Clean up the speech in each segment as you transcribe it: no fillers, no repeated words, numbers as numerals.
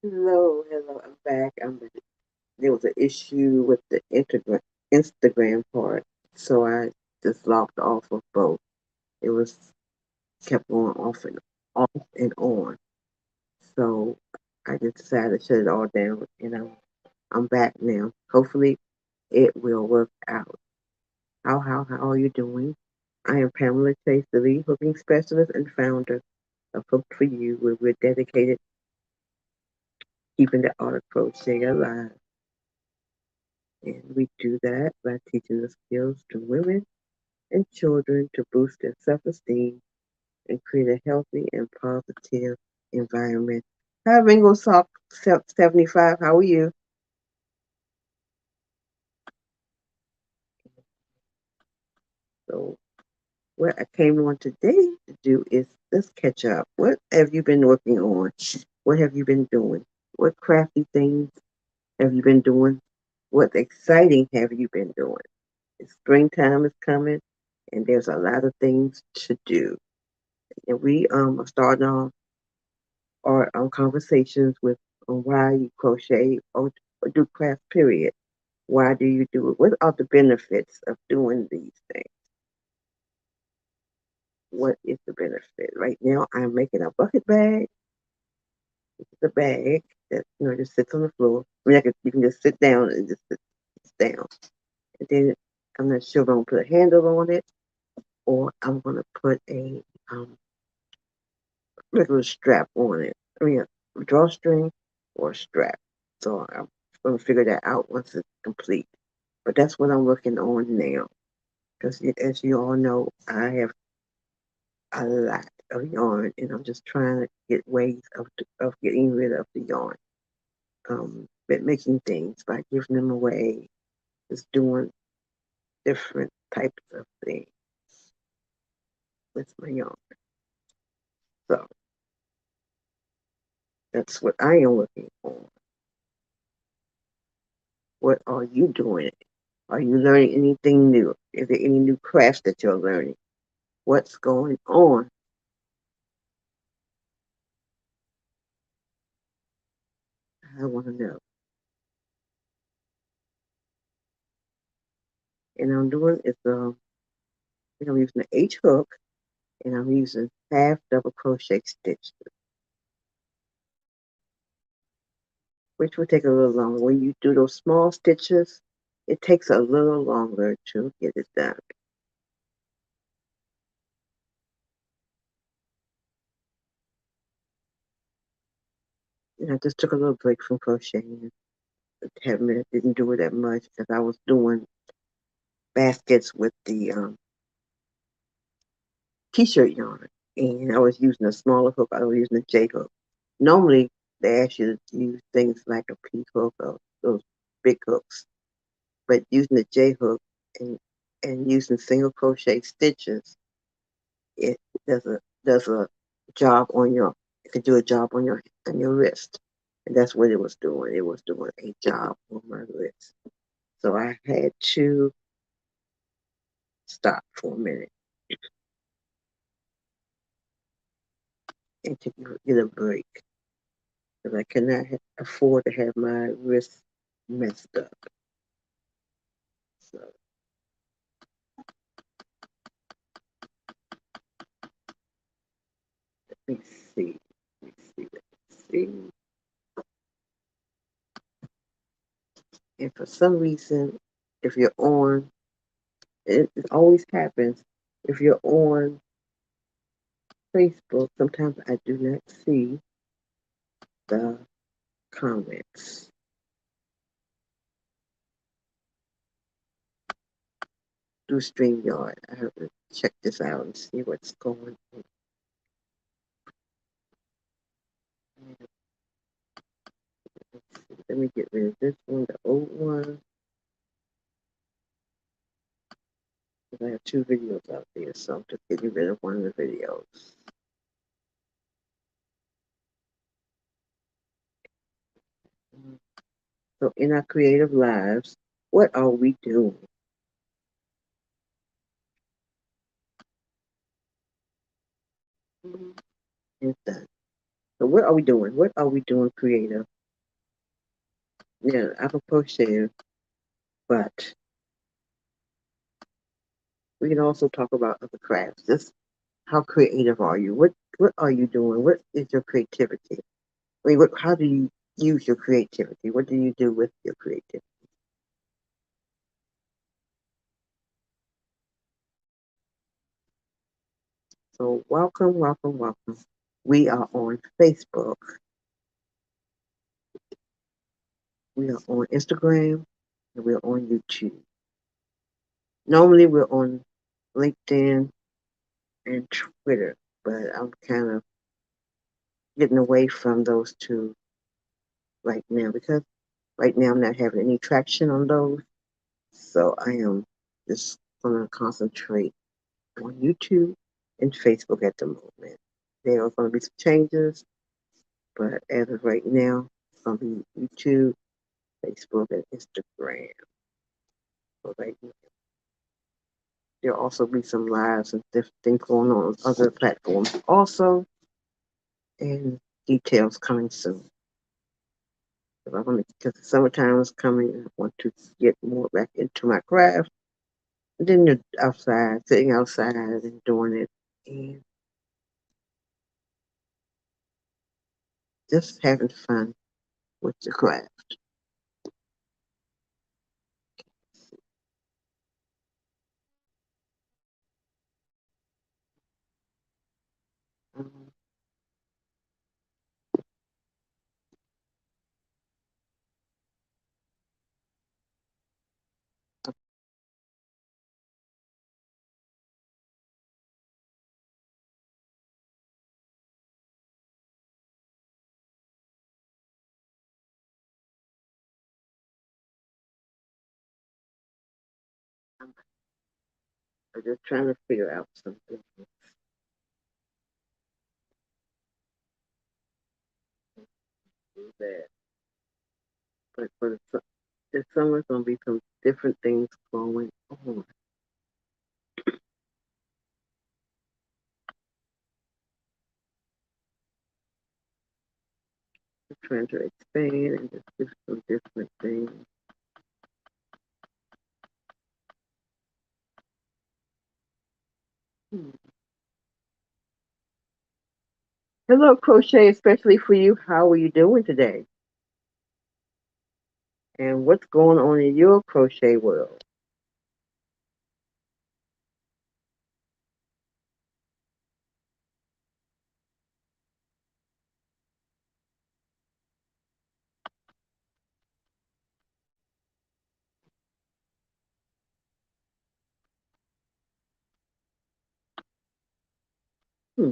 Hello, I'm back. There was an issue with the Instagram part, so I just logged off of both. It was kept going off and on. So I just decided to shut it all down, and I'm back now. Hopefully, it will work out. How are you doing? I am Pamela Chase, the lead hooking specialist and founder of Hook for You, where we're dedicated to keeping the art of crochet alive. And we do that by teaching the skills to women and children to boost their self esteem and create a healthy and positive environment. Hi, Ringo Sock 75. How are you? So, what I came on today to do is let's catch up. What have you been working on? What have you been doing? What crafty things have you been doing? What exciting have you been doing? Springtime is coming, and there's a lot of things to do. And we are starting our conversations with why you crochet or do craft. Period. Why do you do it? What are the benefits of doing these things? What is the benefit? Right now, I'm making a bucket bag. It's a bag that just sits on the floor. I mean, you can just sit down and just sit down. And then I'm not sure if I'm gonna put a handle on it or I'm gonna put a regular strap on it. I mean, a drawstring or a strap. So I'm going to figure that out once it's complete. But that's what I'm working on now. Because as you all know, I have a lot of yarn, and I'm just trying to get ways of getting rid of the yarn. But making things by giving them away, just doing different types of things with my yarn. So that's what I am working on. What are you doing? Are you learning anything new? Is there any new crafts that you're learning? What's going on? I want to know. And I'm doing is I'm using the H hook and I'm using half double crochet stitch, which will take a little longer. When you do those small stitches, it takes a little longer to get it done. And I just took a little break from crocheting. 10 minutes, didn't do it that much because I was doing baskets with the t-shirt yarn, and I was using a smaller hook. I was using a J hook. Normally, they ask you to use things like a P hook or those big hooks, but using the J hook and using single crochet stitches, it does a job on your it could do a job on your wrist, and that's what it was doing. It was doing a job on my wrist. So I had to stop for a minute and to get a break because I cannot afford to have my wrist messed up. So let me see. Let me see. Let me see. And for some reason, if you're on, it always happens. If you're on Facebook, sometimes I do not see the comments. Do StreamYard. I have to check this out and see what's going on. Let me get rid of this one, the old one. Because I have two videos out there, so I'm just getting rid of one of the videos. So in our creative lives, what are we doing? It's done. So So what are we doing? What are we doing creative? Yeah, I'm a crocheter, but we can also talk about other crafts. Just how creative are you? What are you doing? What is your creativity? I mean, how do you use your creativity? What do you do with your creativity? So welcome, welcome, welcome. We are on Facebook. We are on Instagram, and we're on YouTube. Normally, we're on LinkedIn and Twitter, but I'm kind of getting away from those two right now because right now I'm not having any traction on those. So I am just going to concentrate on YouTube and Facebook at the moment. There are going to be some changes, but as of right now, it's going to be YouTube, Facebook, and Instagram. So right now, there'll also be some lives and different things going on other platforms also, and details coming soon. So I want to, because the summertime is coming, I want to get more back into my craft. And then you're outside, sitting outside and doing it, and just having fun with the craft. Um, I'm just trying to figure out something. That, but for the summer's gonna be some different things going on. I'm trying to expand and just do some different things. Hmm. Hello, crochet, especially for you. How are you doing today? And what's going on in your crochet world? Hmm.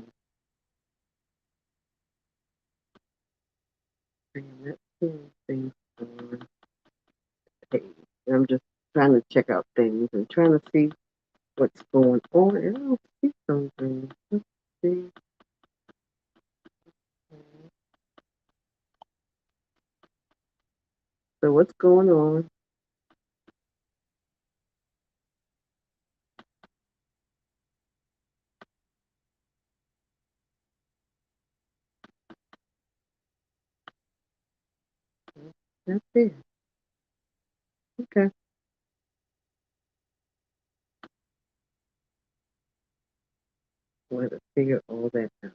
And let's see things on page. I'm just trying to check out things and trying to see what's going on. And I don't see something. Let's see. So what's going on? That's it. Okay. Want to figure all that out.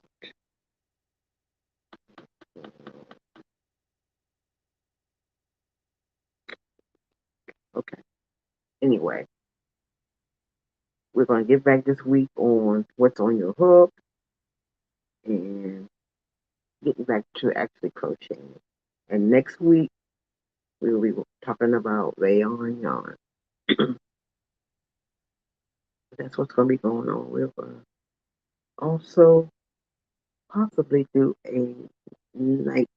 Okay. Anyway, we're going to get back this week on what's on your hook and getting back to actually crocheting. And next week, we'll be talking about rayon yarn. That's what's going to be going on. We're going to also possibly do a night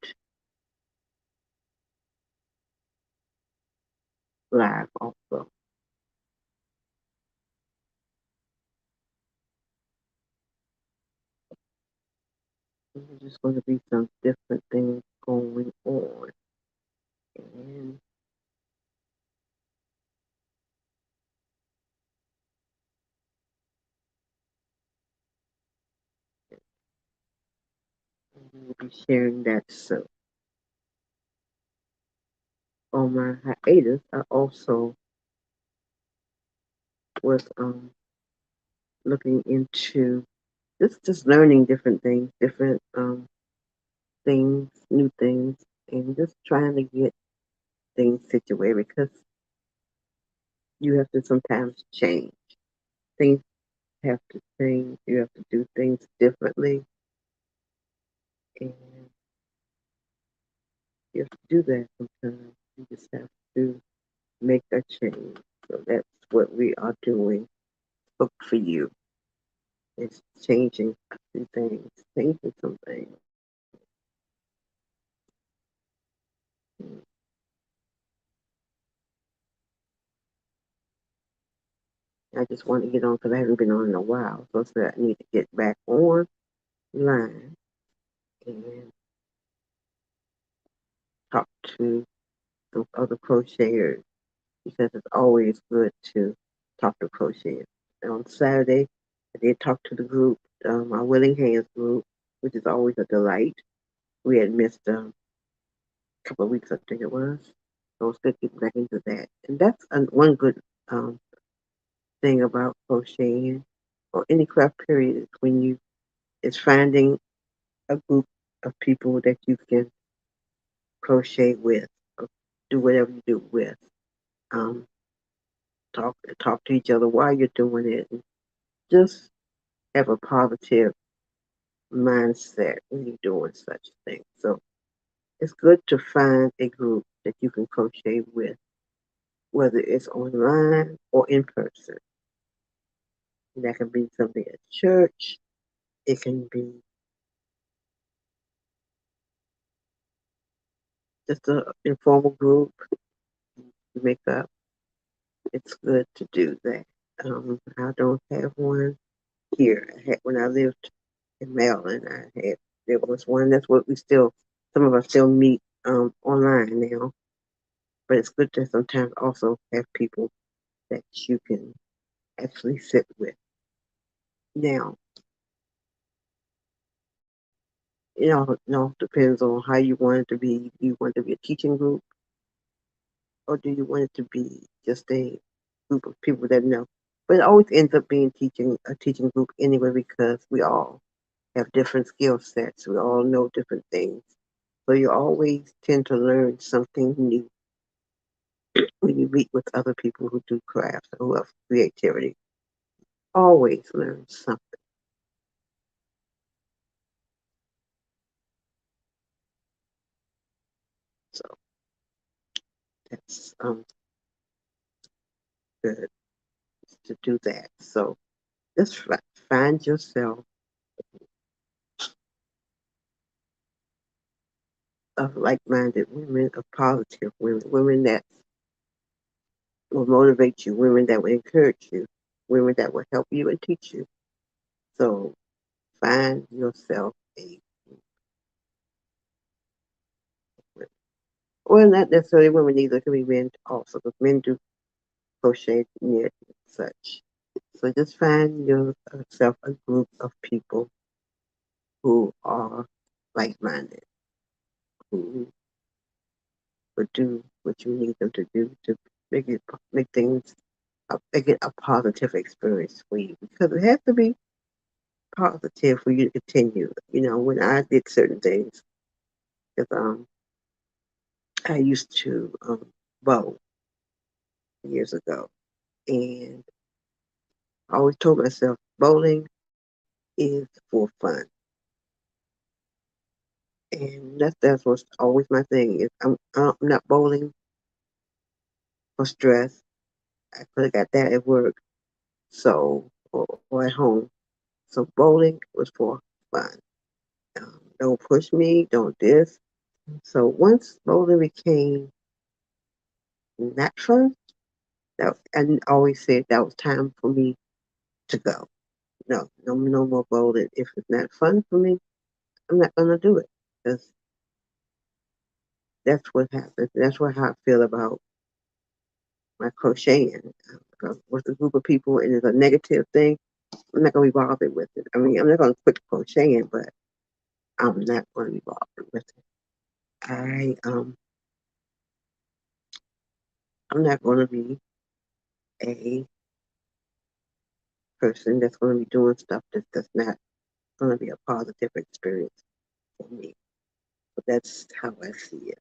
live also. There's just going to be some different things going on. And We'll be sharing that soon. On my hiatus, I also was looking into just learning different things, different things, new things, and just trying to get things situated because you have to sometimes change. Things have to change. You have to do things differently, and you have to do that sometimes. You just have to make a change. So that's what we are doing. Look for you. It's changing some things, changing some things. I just want to get on because I haven't been on in a while. So I said I need to get back online and talk to some other crocheters because it's always good to talk to crocheters. And on Saturday, I did talk to the group, my Willing Hands group, which is always a delight. We had missed a couple of weeks, I think it was. So it's good getting back into that. And that's one good um, thing about crocheting or any craft period is when you is finding a group of people that you can crochet with, or do whatever you do with. Um, talk to each other while you're doing it, and just have a positive mindset when you're doing such things. So it's good to find a group that you can crochet with, whether it's online or in person. And that can be something at church. It can be just an informal group you make up. It's good to do that. I don't have one here. I had when I lived in Maryland. I had there was one. That's what we still some of us still meet online now. But it's good to sometimes also have people that you can actually sit with. Now, depends on how you want it to be. Do you want it to be a teaching group, or do you want it to be just a group of people that know? But it always ends up being teaching a teaching group anyway because we all have different skill sets. We all know different things. So you always tend to learn something new when you meet with other people who do crafts or who have creativity. Always learn something. So that's good to do that. So just find yourself of like-minded women, of positive women, women that will motivate you, women that will encourage you, women that will help you and teach you. So find yourself a well, not necessarily women either. It can be men also, because men do crochet, knit, and such. So just find yourself a group of people who are like-minded, who will do what you need them to do to make it make things make it a positive experience for you because it has to be positive for you to continue. You know, when I did certain things, because I used to bow years ago, and I always told myself bowling is for fun, and that's what's always my thing. Is I'm not bowling for stress. I could have got that at work, so or at home. So bowling was for fun. Don't push me, don't this. So once bowling became not fun, I always said that was time for me to go. No, no more bowling. If it's not fun for me, I'm not gonna do it because that's what happens. That's what how I feel about my crocheting. With a group of people and it's a negative thing, I'm not gonna be bothered with it. I mean, I'm not gonna quit crocheting, but I'm not going to be bothered with it. I'm not going to be a person that's going to be doing stuff that's not going to be a positive experience for me. But that's how I see it.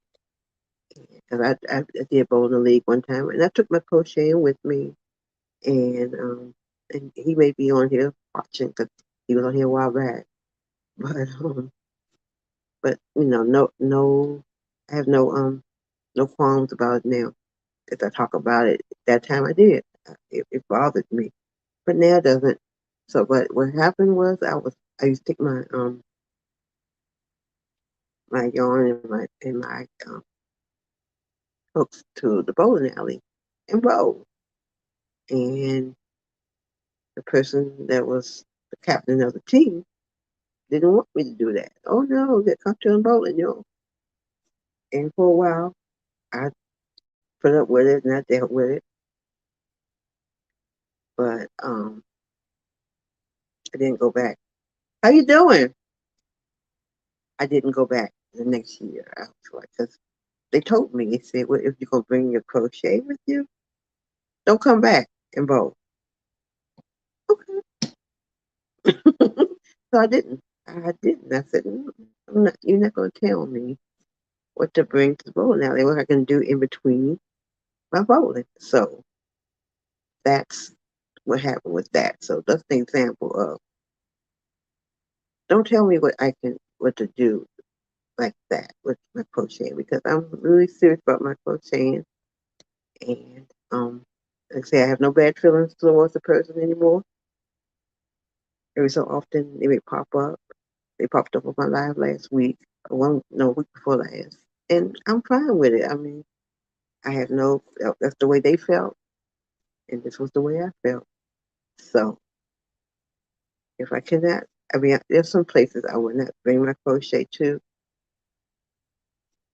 Because I did bowling league one time, and I took my crocheting with me, and he may be on here watching because he was on here a while back. But no, I have no qualms about it now. If I talk about it, that time I did. It bothered me, but now it doesn't. So, but what happened was I used to take my yarn and my hooks to the bowling alley and bowl. And the person that was the captain of the team didn't want me to do that. Oh no, get comfortable in bowling. And for a while, I put up with it and I dealt with it, but I didn't go back. How you doing? I didn't go back the next year. I was like, because they told me, they said, well, if you're gonna bring your crochet with you, don't come back and bowl. Okay. So I didn't. I didn't. I said, I'm not. You're not gonna tell me what to bring to the bowling alley. What I can do in between my bowling. So that's what happened with that. So that's the example of don't tell me what to do like that with my crocheting because I'm really serious about my crocheting and like I say I have no bad feelings towards the person anymore. Every so often they may pop up. They popped up on my live last week, one no week before last, and I'm fine with it. I mean, I have no. That's the way they felt, and this was the way I felt. So if I cannot, I mean, there's some places I would not bring my crochet to,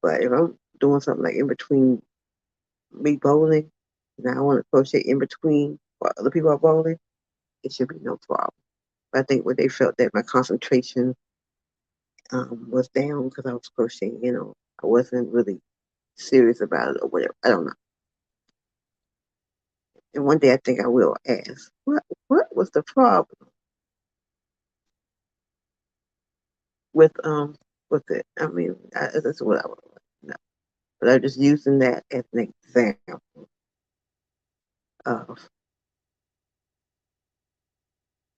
but if I'm doing something like in between me bowling, and I want to crochet in between while other people are bowling, it should be no problem. But I think when they felt that my concentration was down because I was crocheting, I wasn't really serious about it or whatever. I don't know. And one day I think I will ask, what was the problem with it? I mean, that's what I would know. But I'm just using that as an example of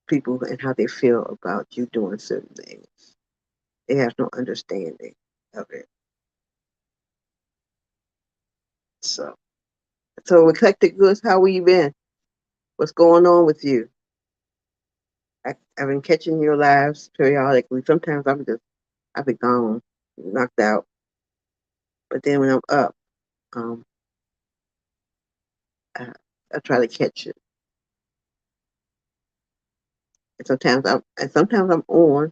people and how they feel about you doing certain things. They have no understanding of it. So eclectic goods, how you been? What's going on with you? I've been catching your lives periodically. Sometimes I've been gone, knocked out. But then when I'm up, um, I, I try to catch it. And sometimes I'm on,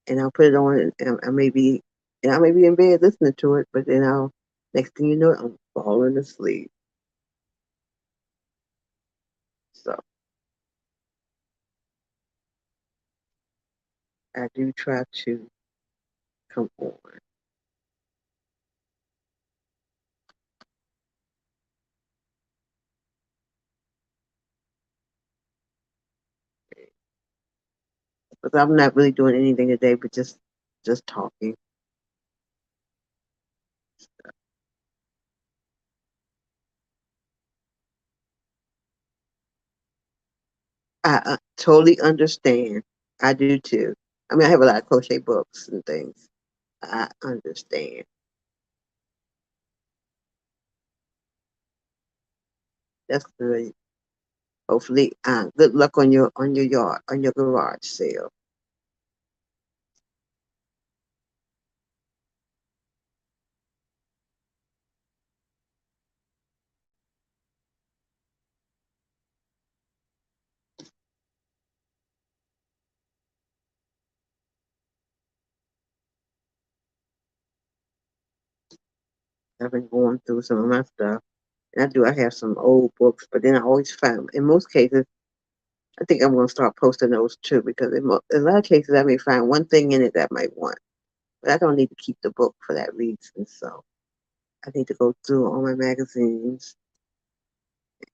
and I'll put it on, and I may be in bed listening to it, but then next thing you know, I'm falling asleep. So I do try to come on. But I'm not really doing anything today, but just talking. I totally understand. I do too. I mean, I have a lot of crochet books and things. I understand. That's good. Hopefully, good luck on your yard on your garage sale. I've been going through some of my stuff, and I have some old books, but then I always find, in most cases, I think I'm going to start posting those too because in a lot of cases I may find one thing in it that I might want, but I don't need to keep the book for that reason. So I need to go through all my magazines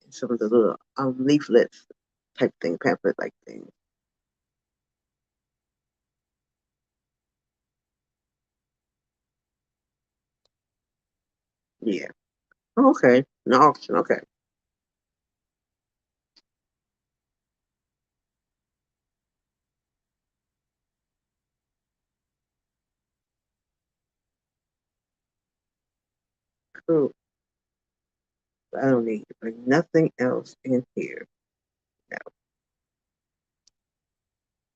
and some of the little leaflets type thing, pamphlet like thing. Yeah. Okay. An auction. Okay. Cool. I don't need to bring nothing else in here. No.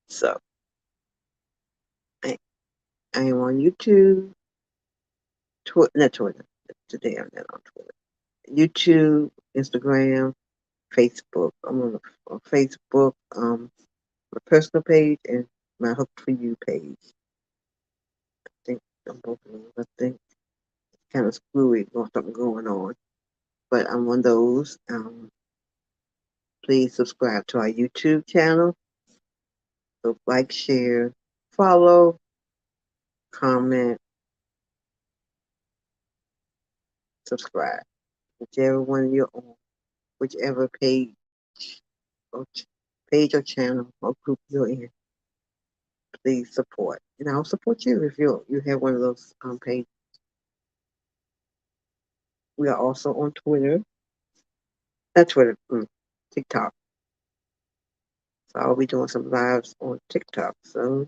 So I, I am on YouTube, Twitter, not Twitter. Today I'm not on Twitter. YouTube, Instagram, Facebook. I'm on Facebook, my personal page and my Hook for You page. I think I'm both of those. I think it's kind of screwy or something going on. But I'm on those. Please subscribe to our YouTube channel. So like, share, follow, comment, subscribe. Whichever one you're on, whichever or page or channel or group you're in, please support. And I'll support you if you have one of those pages. We are also on Twitter. That's Twitter, TikTok. So I'll be doing some lives on TikTok. So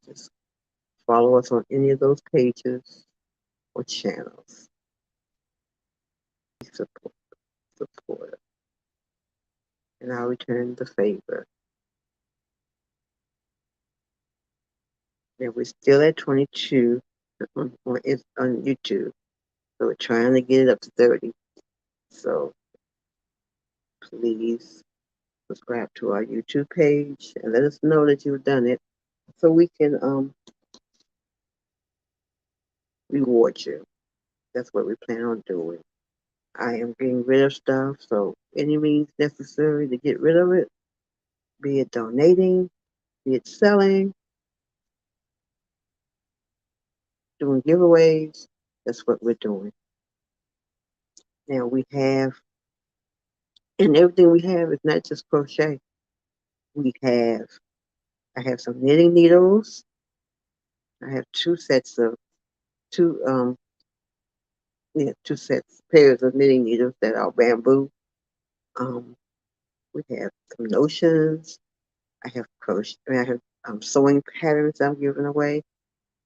just follow us on any of those pages or channels. Support, support, and I'll return the favor. And we're still at 22 on YouTube. So we're trying to get it up to 30. So please subscribe to our YouTube page and let us know that you've done it so we can reward you. That's what we plan on doing. I am getting rid of stuff, so any means necessary to get rid of it, be it donating, be it selling, doing giveaways, that's what we're doing. Now we have, and everything we have is not just crochet. We have, I have some knitting needles. I have two two sets, pairs of knitting needles that are bamboo. Um, we have some notions. I have crochet. I have sewing patterns I'm giving away.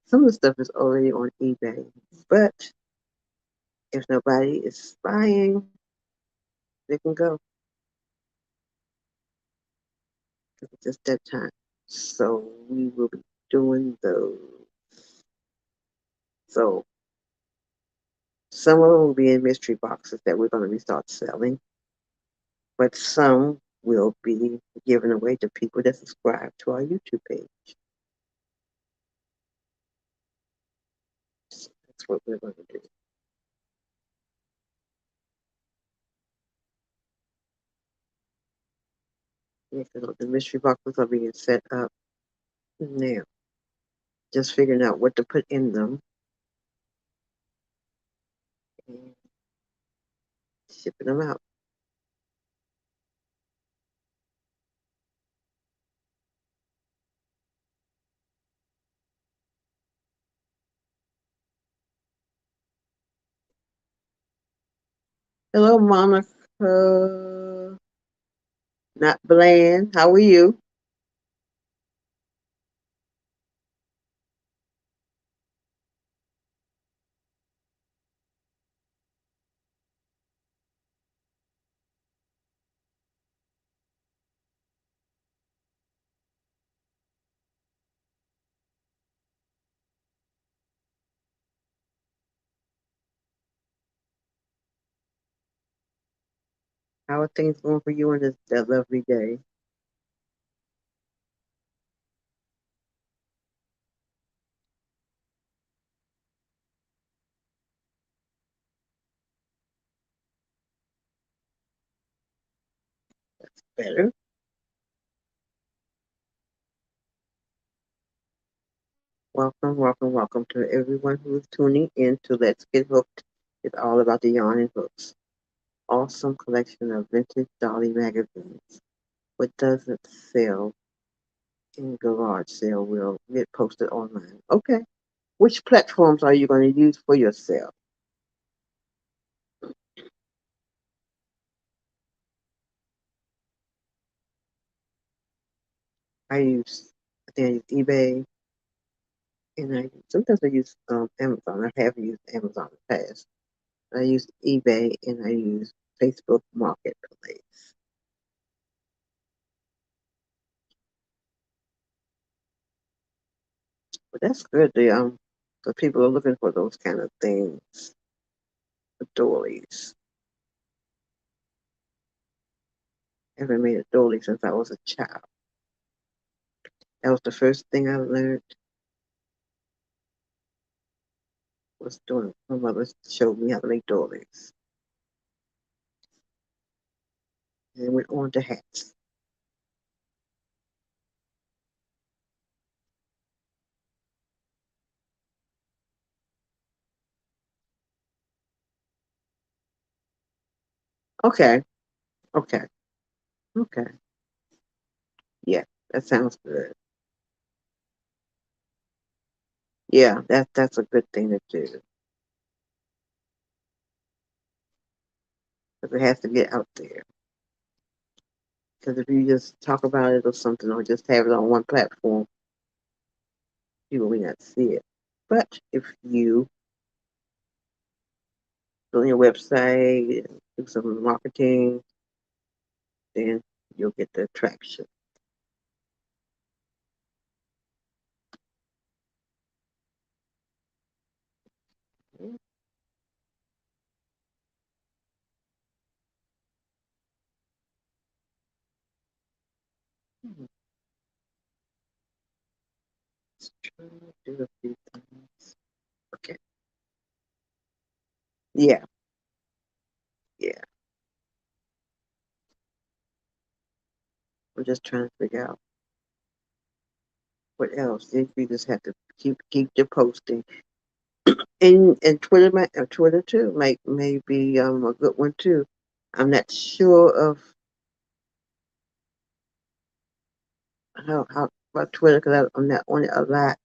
Some of the stuff is already on eBay, but if nobody is buying, they can go. It's just that time. So we will be doing those. So some of them will be in mystery boxes that we're going to start selling, but some will be given away to people that subscribe to our YouTube page. So that's what we're going to do. Yeah, the mystery boxes are being set up now. Just figuring out what to put in them and shipping them out. Hello, Monica. Not Bland. How are you? How are things going for you on that lovely day? Better. Welcome, welcome, welcome to everyone who is tuning in to Let's Get Hooked. It's all about the yarn and hooks. Awesome collection of vintage Dolly magazines. What doesn't sell in garage sale will get posted online. Okay. Which platforms are you going to use for your sale? I use, I think I use eBay, and sometimes I use Amazon. I have used Amazon in the past. I use eBay and I use Facebook Marketplace. But that's good. The people are looking for those kind of things, the doilies. I haven't made a doily since I was a child. That was the first thing I learned was doing. My mother showed me how to make doilies, and then went on to hats. Okay, okay, okay. Yeah, that sounds good. Yeah, that's a good thing to do because it has to get out there. Because if you just talk about it or something, or just have it on one platform, people may not see it. But if you build your website, do some marketing, then you'll get the traction. Mhm. Let's try to do a few things. Okay. Yeah, yeah. I'm just trying to figure out what else. Then you just have to keep your posting. And Twitter too, maybe a good one too. I'm not sure of how about Twitter because I'm not on it a lot.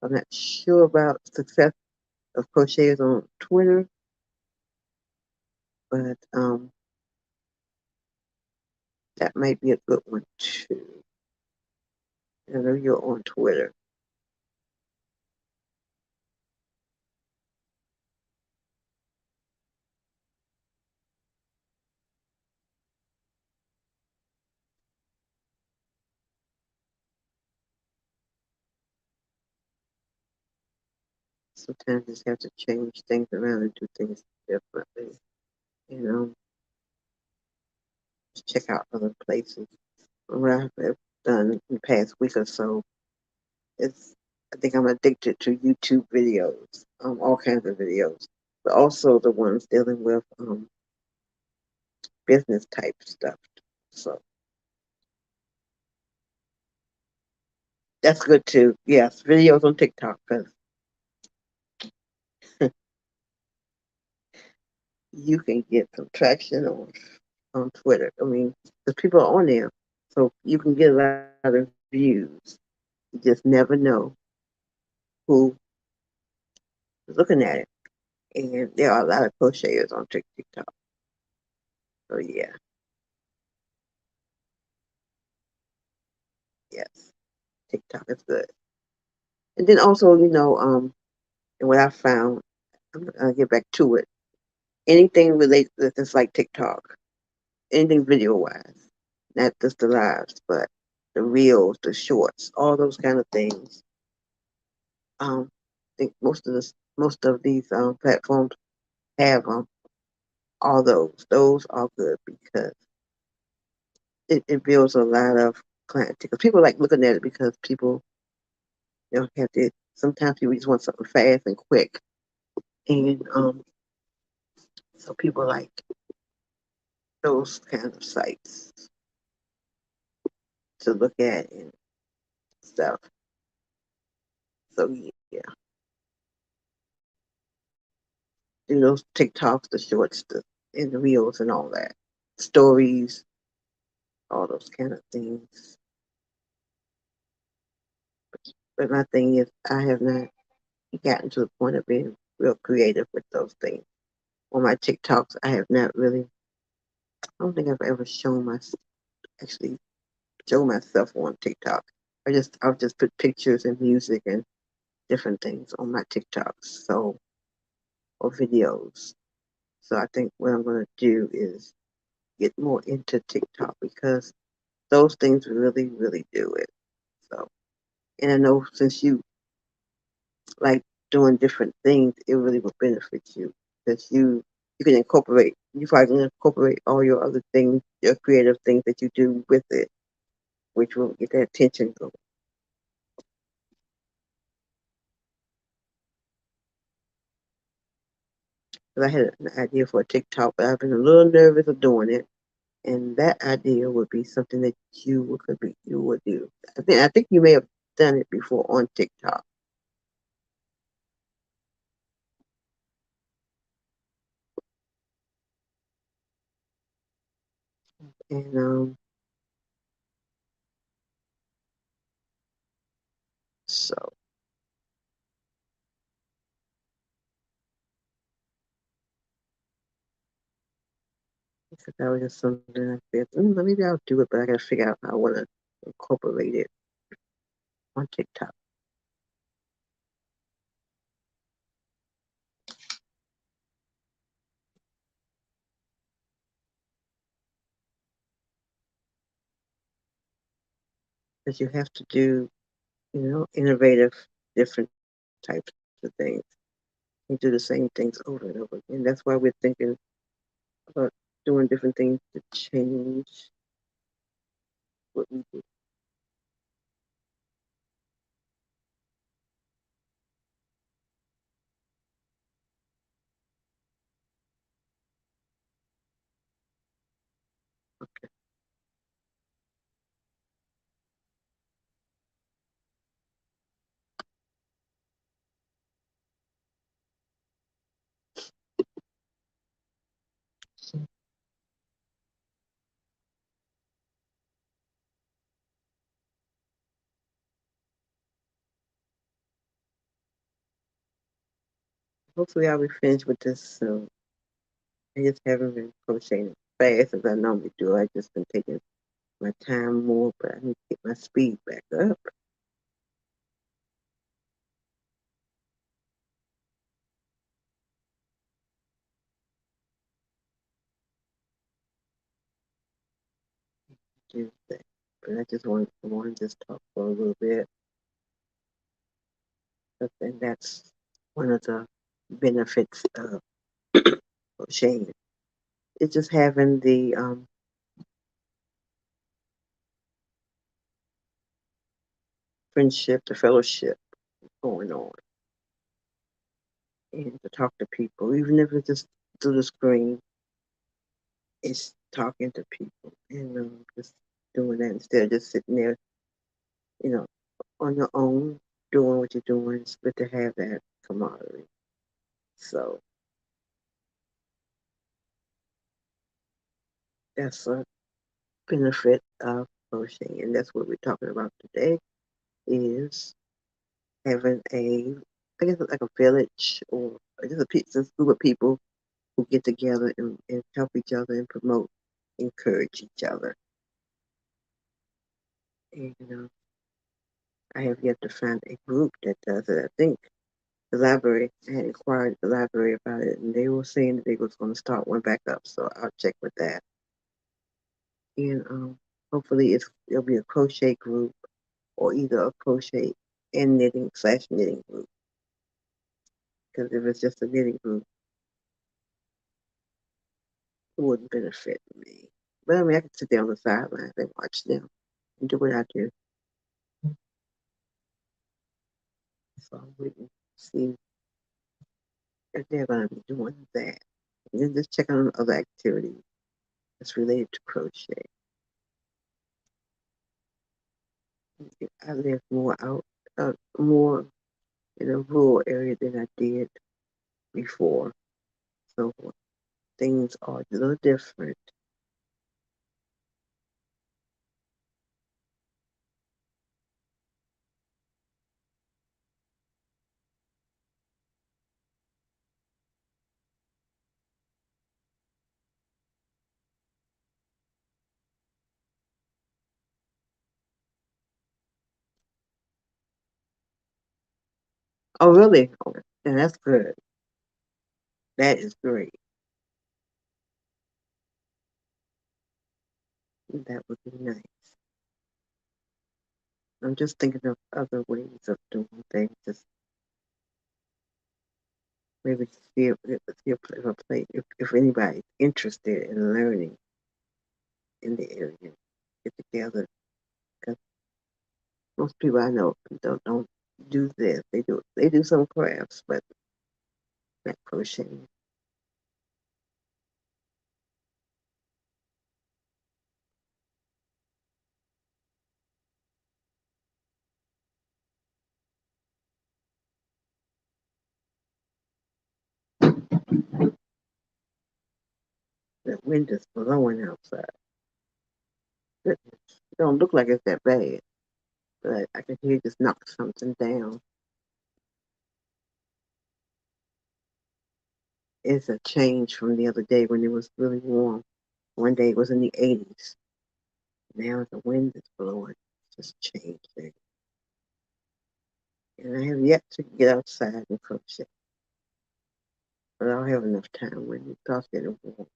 I'm not sure about success of crocheters on Twitter, but that might be a good one too. I know you're on Twitter. Sometimes you just have to change things around and do things differently. You know, just check out other places. What I've done in the past week or so is I think I'm addicted to YouTube videos, all kinds of videos, but also the ones dealing with business type stuff. So that's good too. Yes, videos on TikTok because you can get some traction on Twitter. I mean, the people are on there, so you can get a lot of views. You just never know who is looking at it, and there are a lot of crocheters on TikTok. So yeah, yes, TikTok is good. And then also, and what I found, I'm gonna get back to it. Anything related that's like TikTok, anything video wise, not just the lives, but the reels, the shorts, all those kind of things. I think most of these platforms have all those. Those are good because it builds a lot of clientele. Because people like looking at it because people have to. Sometimes people just want something fast and quick, and so people like those kind of sites. to look at and stuff. So yeah, do those TikToks, the shorts, and the reels, and all that, stories, all those kind of things. But my thing is, I have not gotten to the point of being real creative with those things. On my TikToks, I have not really. I don't think I've ever actually show myself on TikTok. I'll just put pictures and music and different things on my TikToks, or videos. So I think what I'm gonna do is get more into TikTok because those things really, really do it. So, and I know since you like doing different things, it really will benefit you because you can incorporate. You probably can incorporate all your other things, your creative things that you do with it, which will get that attention going. Because I had an idea for a TikTok, but I've been a little nervous of doing it. And that idea would be something that you would do. I think you may have done it before on TikTok. And so because that was just something I said, maybe I'll do it, but I gotta figure out how I wanna incorporate it on TikTok. Because you have to do, innovative, different types of things. You do the same things over and over again. That's why we're thinking about doing different things to change what we do. So hopefully I'll be finished with this soon. I just haven't been crocheting fast as I normally do. I just been taking my time more, but I need to get my speed back up. Do that. But I want to just talk for a little bit. And that's one of the benefits of crocheting. It's just having the friendship, the fellowship going on, and to talk to people, even if it's just through the screen. It's talking to people and just doing that instead of just sitting there, you know, on your own, doing what you're doing. It's good to have that camaraderie. So that's a benefit of crocheting, and that's what we're talking about today. Is having I guess like a village or just a group of people who get together and help each other and promote, encourage each other. And I have yet to find a group that does it. I think the library. I had inquired at the library about it, and they were saying that they was going to start one back up. So I'll check with that, and hopefully it'll be a crochet group or either a crochet and knitting slash knitting group. Because if it's just a knitting group, it wouldn't benefit me. But I mean, I can sit there on the sidelines and watch them and do what I do. So we can see if they're going to be doing that. And then just check on other activities that's related to crochet. I live more in a rural area than I did before, so things are a little different. Oh, really? Oh, and that's good. That is great. That would be nice. I'm just thinking of other ways of doing things. Just maybe if anybody's interested in learning in the area, get together. Because most people I know don't do this. They do some crafts, but not crocheting. The wind is blowing outside. Goodness, it don't look like it's that bad, but I can hear it just knock something down. It's a change from the other day when it was really warm. One day it was in the 80s. Now the wind is blowing. It's just changing. And I have yet to get outside and crochet. But I'll have enough time when it starts getting warm.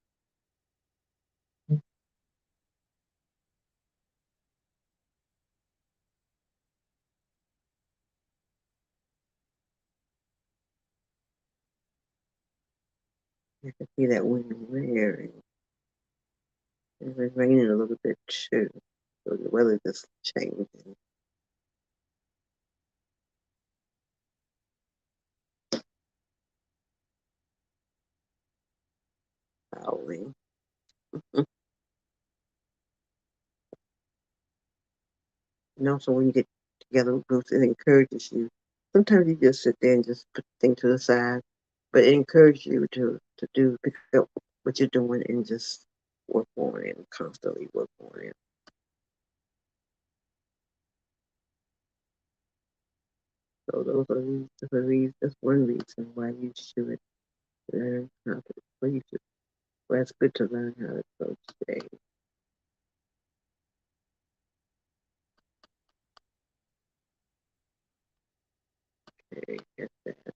I can see that wind wearing. It's been raining a little bit too. So the weather just changing. Howling. And also when you get together with groups, it encourages you. Sometimes you just sit there and just put things to the side, but it encourages you to pick up what you're doing and just work on it and constantly work on it. So that's one reason why you should learn how to well, well, it's good to learn how to crochet. Okay, get that.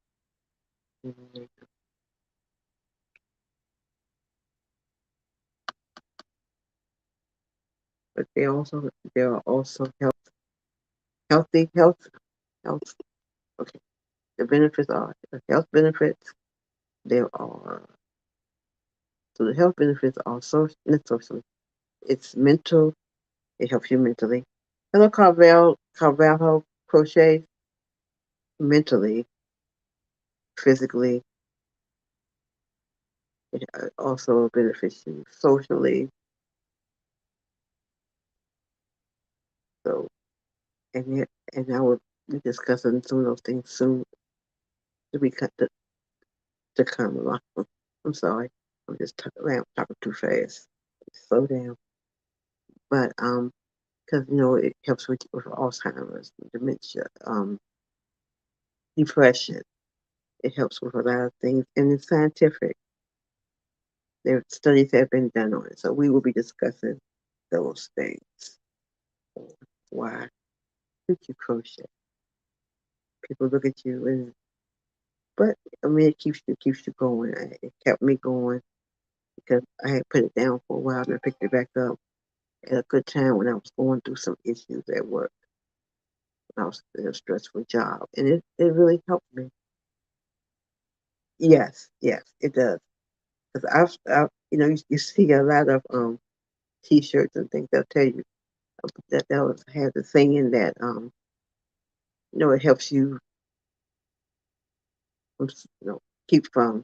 Mhm. But there are also healthy health. Okay, the benefits are the health benefits. There are so the health benefits are not social. It's mental. It helps you mentally. Hello, Carvalho crochet mentally, physically. It also benefits you socially. So and I will be discussing some of those things soon to be cut to come along. I'm sorry, talking too fast. Slow down, but because it helps with Alzheimer's, dementia, depression. It helps with a lot of things, and it's scientific. There studies have been done on it, so we will be discussing those things. Why should you crochet? People look at you, but I mean, it keeps you going. It kept me going because I had put it down for a while and I picked it back up at a good time when I was going through some issues at work. When I was in a stressful job, and it really helped me. Yes, it does. Because you see a lot of T-shirts and things. They'll tell you that they'll have the saying that it helps you from, keep from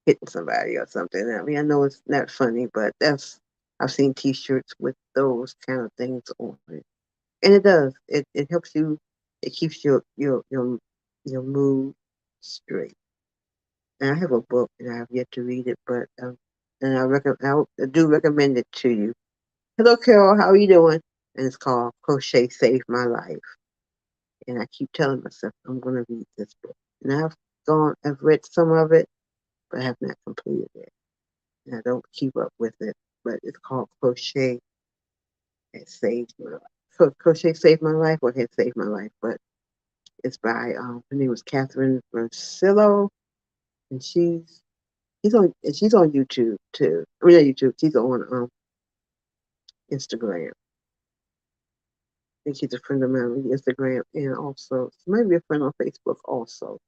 hitting somebody or something. I mean, I know it's not funny, but I've seen T-shirts with those kind of things on it. and it does. It helps you. It keeps your mood straight. And I have a book, and I have yet to read it, but and I do recommend it to you. Hello, Carol. How are you doing? And it's called Crochet Saved My Life. And I keep telling myself I'm going to read this book. And I've read some of it, but I have not completed it. And I don't keep up with it. But it's called Crochet It Saved My Life. So Crochet Saved My Life or Had Saved My Life, but it's by her name was Catherine Versillo, and she's on YouTube too. I mean not YouTube, she's on Instagram. I think she's a friend of mine on Instagram and also she might be a friend on Facebook also.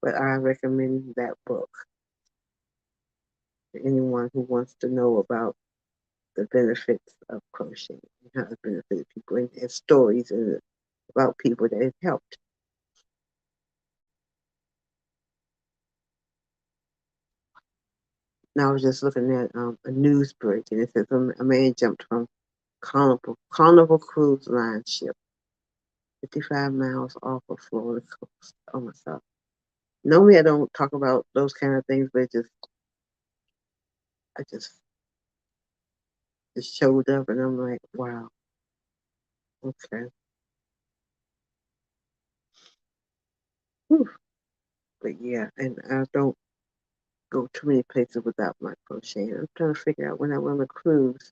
But I recommend that book to anyone who wants to know about the benefits of crocheting and how it benefits people and stories and about people that it helped. Now I was just looking at a news break and it says a man jumped from Carnival Cruise Line ship 55 miles off of Florida coast. Oh my God. Normally I don't talk about those kind of things, but I just showed up and I'm like, wow, okay. Whew. But yeah, and I don't go too many places without my crochet. I'm trying to figure out when I went on a cruise.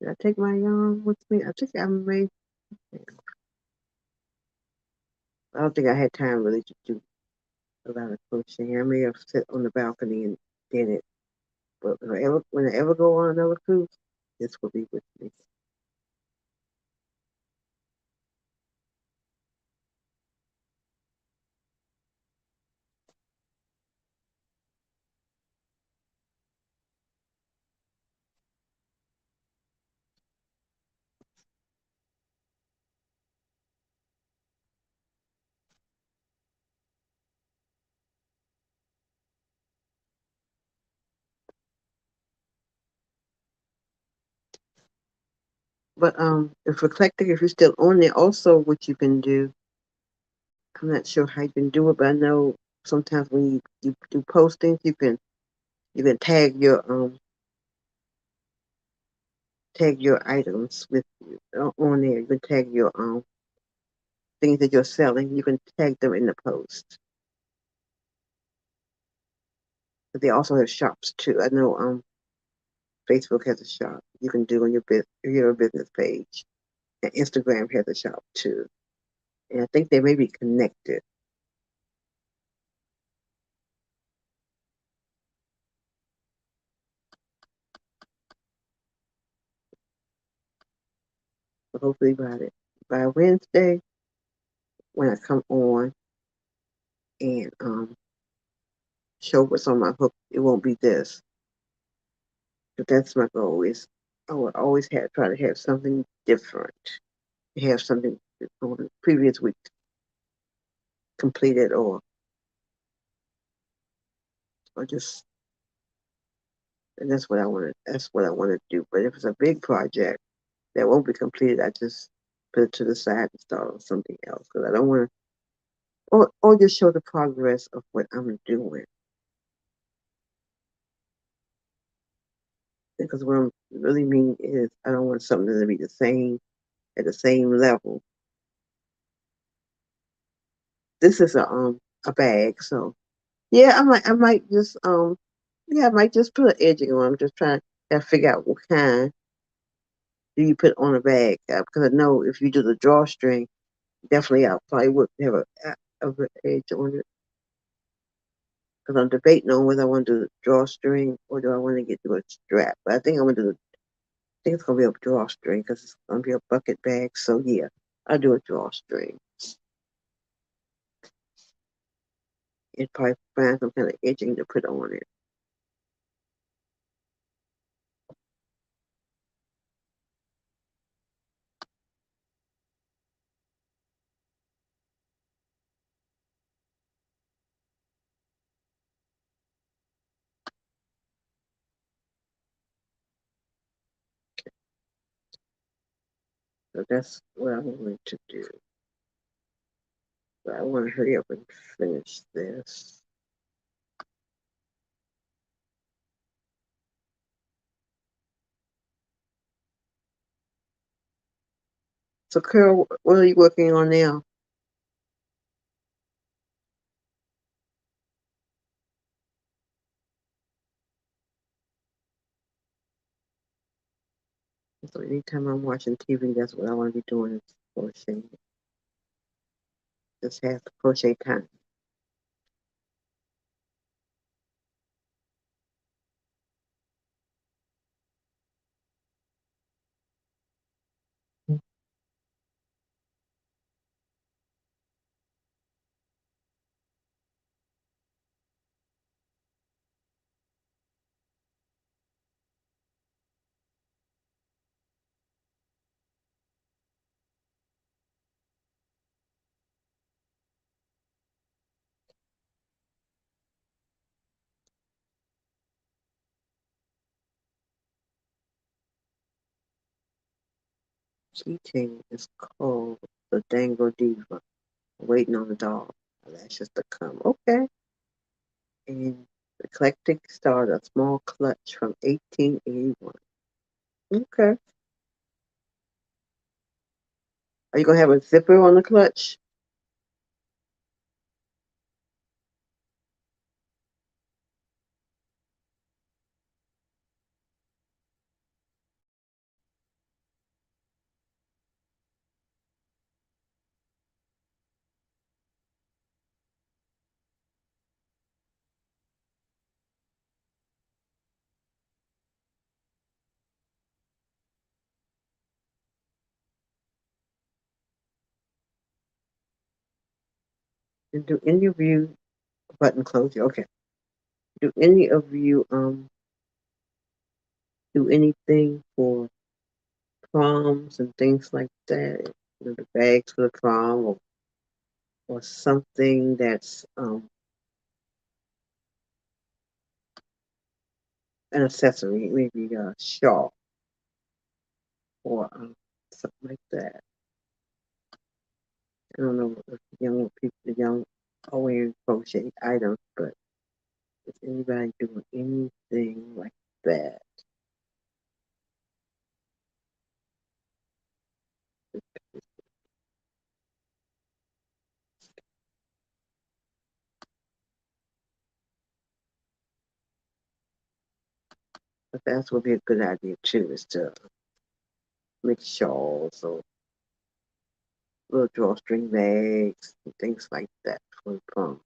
Did I take my yarn with me? I think I may. I don't think I had time really to do a lot of crocheting. I may have sat on the balcony and did it. But when I ever go on another cruise, this will be with me. But if eclectic, if you're still on there, also what you can do, I'm not sure how you can do it, but I know sometimes when you do postings, you can tag your items with you on there. You can tag your things that you're selling. You can tag them in the post. But they also have shops too. I know Facebook has a shop you can do on your business page, and Instagram has a shop too. And I think they may be connected. So hopefully by Wednesday when I come on and show what's on my hook, it won't be this. But that's my goal. Is I will always try to have something different. Have something on the previous week completed or just and that's what I want to do. But if it's a big project that won't be completed, I just put it to the side and start on something else because I don't want to or just show the progress of what I'm doing. Because what I'm really mean is I don't want something to be the same at the same level. This is a bag, so yeah, I might just yeah, I might just put an edging on. I'm just trying to figure out what kind do you put on a bag because I know if you do the drawstring, definitely I probably would have a edge on it because I'm debating on whether I want to do the drawstring or do I want to get to a strap. But I think I'm gonna do I think it's gonna be a drawstring because it's gonna be a bucket bag. So yeah, I'll do a drawstring and probably find some kind of edging to put on it. So that's what I'm going to do. But I want to hurry up and finish this. So, Carol, what are you working on now? So, anytime I'm watching TV, that's what I want to be doing is crocheting. Just have the crochet time. Keychain is called the Dango Diva. Waiting on the dog. That's just to come. Okay. And eclectic starter, a small clutch from 1881. Okay. Are you gonna have a zipper on the clutch? And do any of you button close? Okay. Do any of you do anything for proms and things like that? You know, the bags for the prom or something that's an accessory, maybe a shawl or something like that. I don't know if the young are wearing crochet items, but is anybody doing anything like that? But that would be a good idea too, is to make shawls or little drawstring bags and things like that for the prom.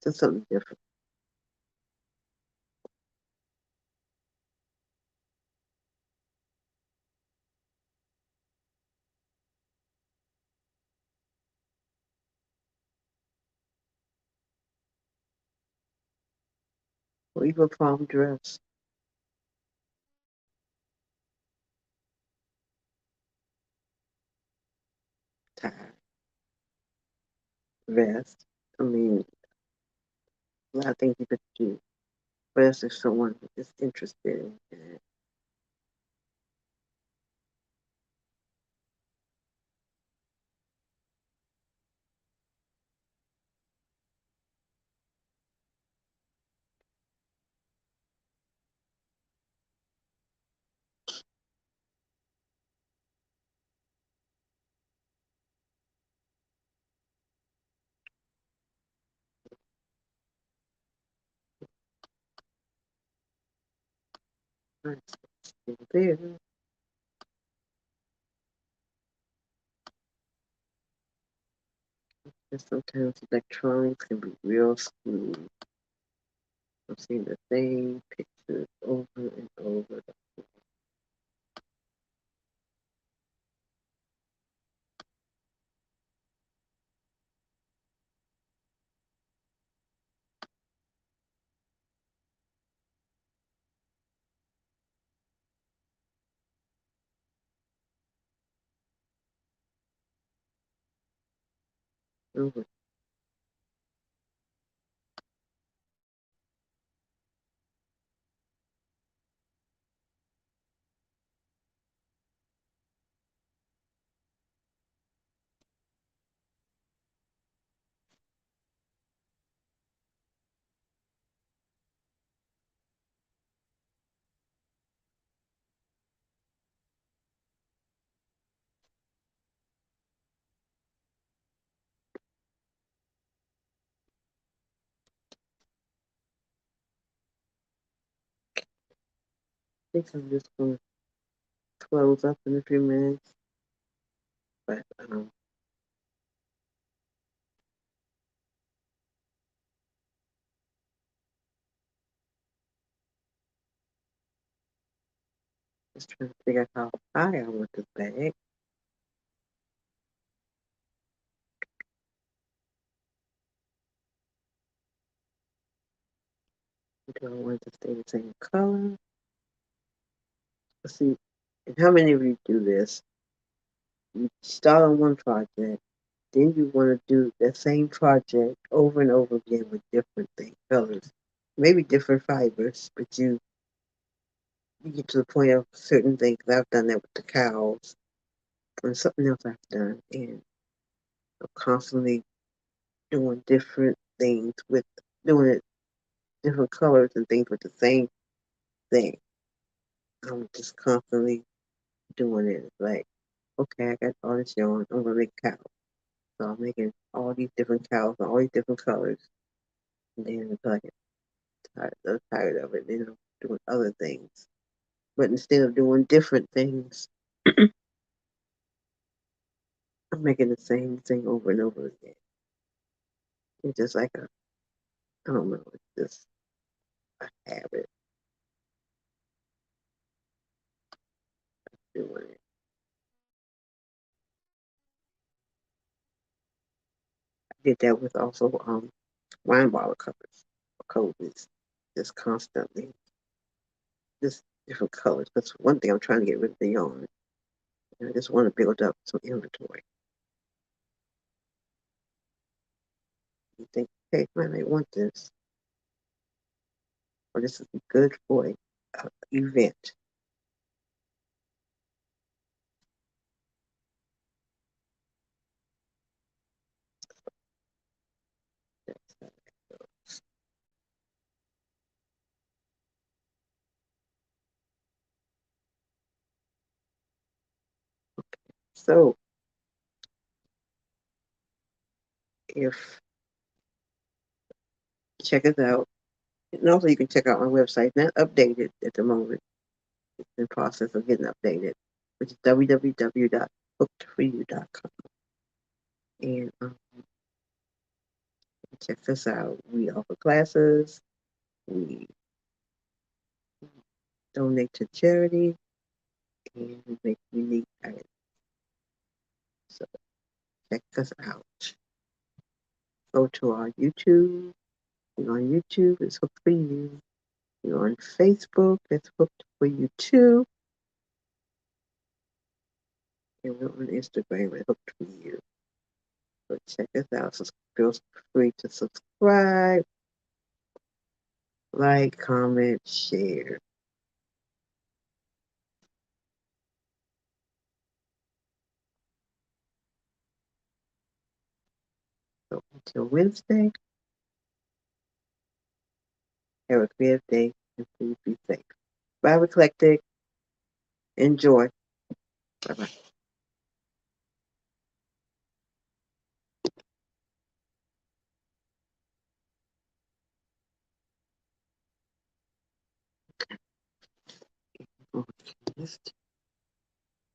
Just something different. Or even prom dress, tie, vest. I mean, a lot of things you could do. But if someone is interested in it. It's still there. And sometimes electronics can be real smooth. I'm seeing the same pictures over and over. And over. think I'm just going to close up in a few minutes. But just trying to figure out how high I want this bag. Do I want it to stay the same color? Let's see. And how many of you do this? You start on one project, then you want to do the same project over and over again with different things, colors, maybe different fibers, but you get to the point of certain things. I've done that with the cows and something else I've done, and I'm constantly doing different things with doing it different colors and things with the same thing. I'm just constantly doing it. Like, okay, I got all this yarn. I'm gonna make cows. So I'm making all these different cows and all these different colors. And then it's like I'm tired of it. Then I'm doing other things. But instead of doing different things, I'm making the same thing over and over again. It's just like I don't know, it's just a habit doing it. I did that with also wine bottle covers for COVID. Just constantly, just different colors. That's one thing I'm trying to get rid of the yarn. And I just want to build up some inventory. You think, hey, I might want this, or this is good for an event. So if check it out, and also you can check out my website. Not updated at the moment. It's in process of getting updated, which is www.hookedforyou.com. And check this out. We offer classes. We donate to charity, and we make unique items. So check us out. Go to our YouTube. You're on YouTube, it's Hooked for You. You're on Facebook, it's Hooked for You too. And we're on Instagram at Hooked for You. So check us out. So feel free to subscribe, like, comment, share. So until Wednesday, have a creative day and please be safe. Bye, Eclectic. Enjoy. Bye bye. Okay.